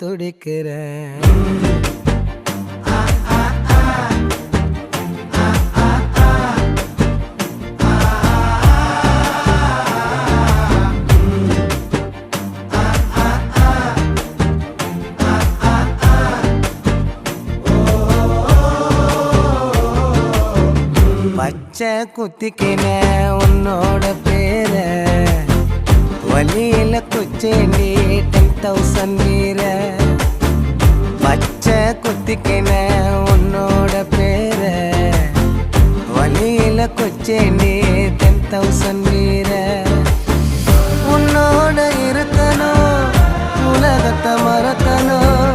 துடிக்கிறேன். பச்சை குத்திக்கின உன்னோட பேர வலியில குச்சேண்டி 10,000 வீர. பச்சை குத்திக்கின உன்னோட பேர வலியில குச்சேண்டி 10,000 வீர. உன்னோட இருக்கணும், உலகத்தை மறக்கணும்.